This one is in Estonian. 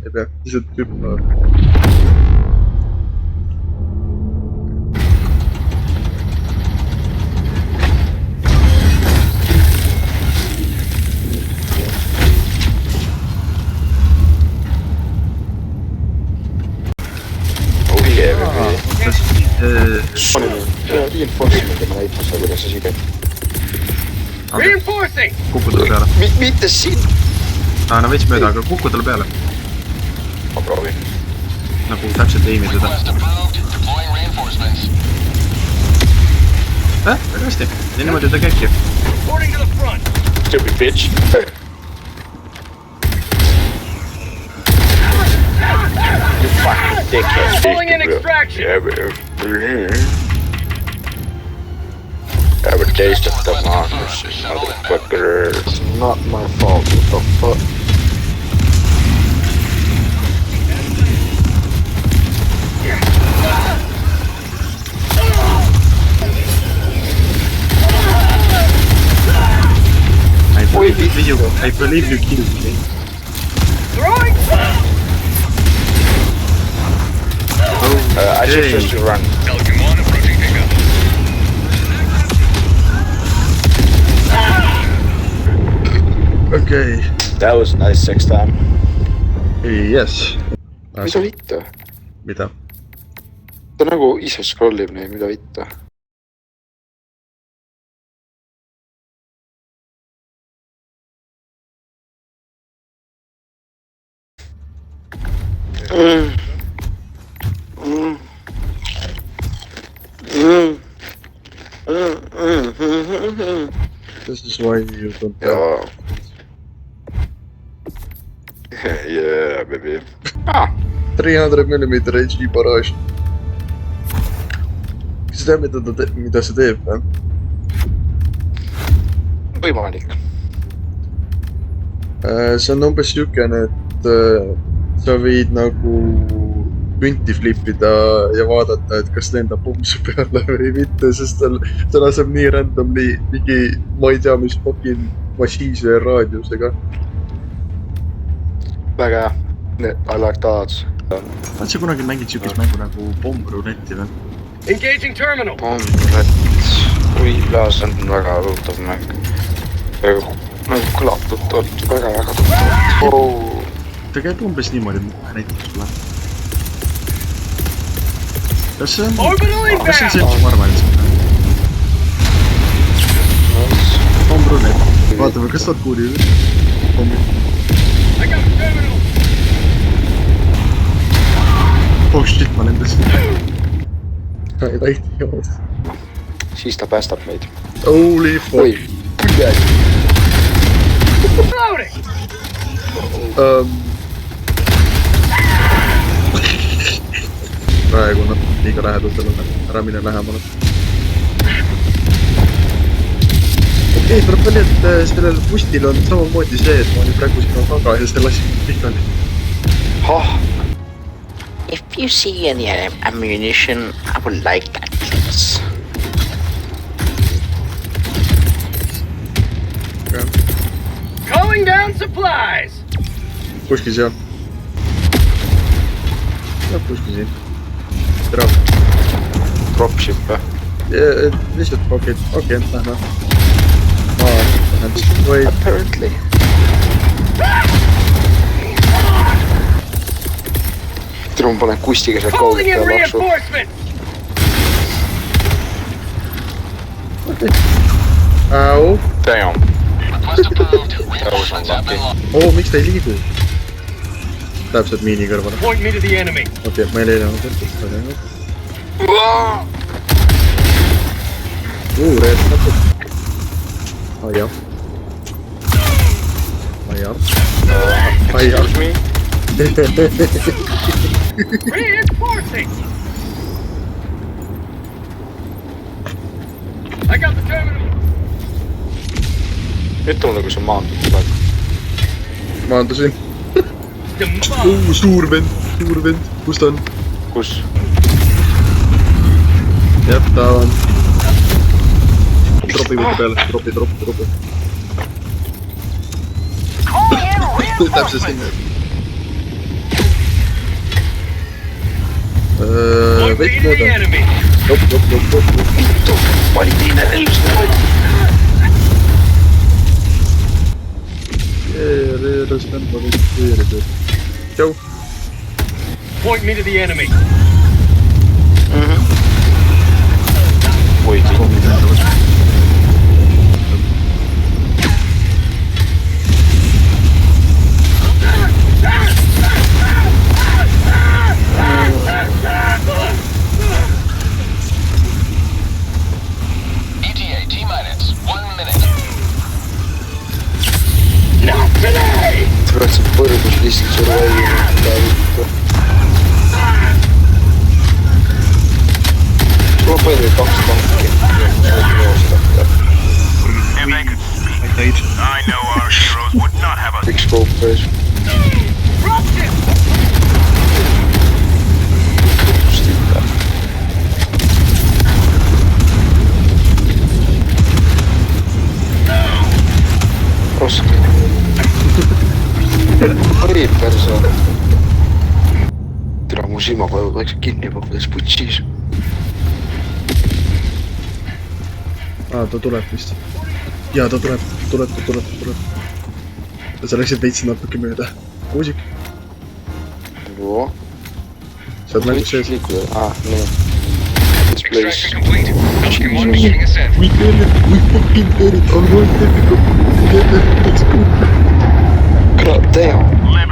ei pea, lihtsalt hüppama. Reinforcement ma näitan seda, kuidas see siga. Kuku talle peale. Mitte siin! No veits mööda, aga kuku talle peale. Ma proovin. Nagu täpselt eimi seda. Väga hästi. Ja niimoodi ta käibki. Stupid bitch. You fucking dickhead. Calling in extraction. Have a taste of democracy, motherfucker. It's not my fault, what the fuck? I believe you killed me. Throwing I suggest you run. Falcon 1 approaching pickup. Okay. That was nice sex time. Yes. Mida vitta? Mida? Ta nagu ise scrollib neid, mida vitta. This is why you don't Jaa. Yeah, baby. Ah! 300mm HG barrage. Kas sa tead, mida see teeb, või? Võimalik. See on umbes siukene, et sa võid nagu pünti flipida ja vaadata, et kas lendab pumpsu peale või mitte, sest ta laseb nii randomly mingi, ma ei tea, mis fucking massiivse raadiusega. Väga hea. I like that. Oled sa kunagi mängid siukest mängu nagu Bomb-Rouletti või? Engaging terminal. Bomb-Roulette. Ui, see on väga tuttav mäng. Nagu kõlab tuttavalt. Väga tuttavalt. Oh. Ta käib umbes niimoodi, näiteks sulle. Kas see on see, mis ma arvan, et see on? Bomb-Roulette. Vaatame, kas saad kuuli pommi. Oh shit, ma lendasin. Ei lahti jood. Siis ta päästab meid. Holy fuck. Oi, küljed. Praegu nad liiga lähedusel on, ära mine lähemale. Okei, tuleb välja, et sellel bustil on samamoodi see, et ma olin praegu sinu taga ja see lasi pikali. Hah! If you see any ammunition, I would like that, please. Calling down supplies. Kuskil seal. Ja, kuskil siin. Tere. Dropship või? Lihtsalt okei, lähme. Wait. Apparently. Tere, ma panen kustiga seal Calling in kaugelt laksu. reinforcement. Au. Damn. That was unlucky. Miks ta ei liidu? Täpselt miini kõrvale. Point me to the enemy. Okei, ma ei leidnud võttes. Reed näpud. Jah. Excuse me? Reinforcing. I got the terminal. Nüüd on nagu see maandub praegu. Maandusin. Suur vend. Kus ta on? Kus? Jah, ta on. Dropi võtta peale, dropi. Täpselt sinna. veits Defeated the mööda . enemy. Vittu, ma olin teine relv seda võtnud . tšau . Point me to the enemy. oi , ETA T-minus 1 minute. Not today. tuleksin põrgus lihtsalt survive'i . sul on palju 2 tanki . If they could speak, I know our heroes would not have us. üks kaup ees . Dropped him. raske . oi perse . tere , mu silmapajud läksid kinni , ma peaks putsis . aa , ta tuleb vist . jaa , ta tuleb . sa läksid veits natuke mööda . kuusik , joo . sa oled mängus sees . liikuda , nii . Extraction complete. Falcon 1 beginning ascent. We fucking did it, alright, let's go. God damn . Live